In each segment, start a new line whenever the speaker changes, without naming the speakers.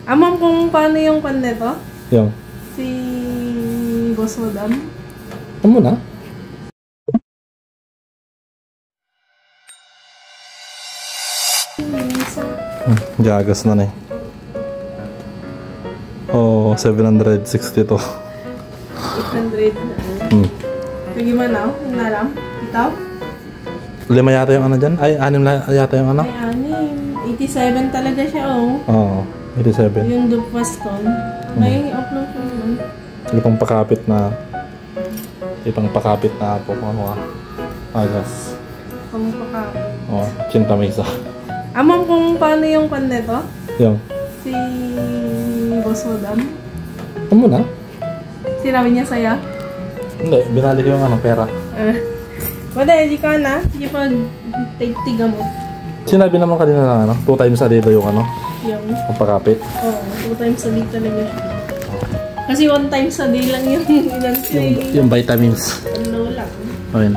Amam kung paano yung pan nito?
Yung?
Si Boss Madam.
Ano na? Gagas na na eh. Oh, 762.
800. Sige man na, yung nalam. Itaw?
5 yata yung ano dyan? Ay, 6 yata yung ano?
Ay, 87 talaga siya, oh.
Oo, 87.
Yung Dupaston. May upload ko naman.
Ipang pakapit na po kung ano agas.
Pangpakapit.
Oo, Chinta Mesa.
Amam kung paano yung pan nito?
Yung?
Si Boss Madam.
Ano na?
Sinabi niya sa'yo?
Hindi, binalik yung ano, pera.
Wala, hindi ka na. Hindi pa tiga mo.
Sinabi naman kanina na ano, 2 times a day daw yung ano?
Yung?
Ang pakapit?
Oo, 2 times a day talaga siya. Kasi 1 times a day lang yung ilan
yung vitamins.
Ano lang.
Ayun.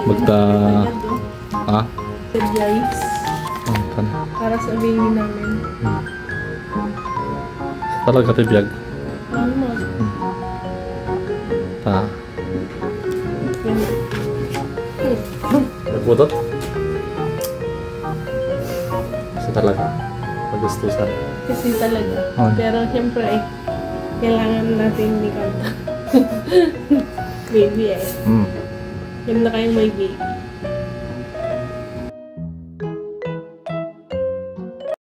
Magta... Ha?
Guys. Para sabihin namin.
Talaga tibiyag.
Ano?
Ta. Nagbutot? Kasi talaga. Magustusan.
Kasi talaga. Pero siyempre ay kailangan natin ni kanta. Baby eh. Yan na kayong may baby.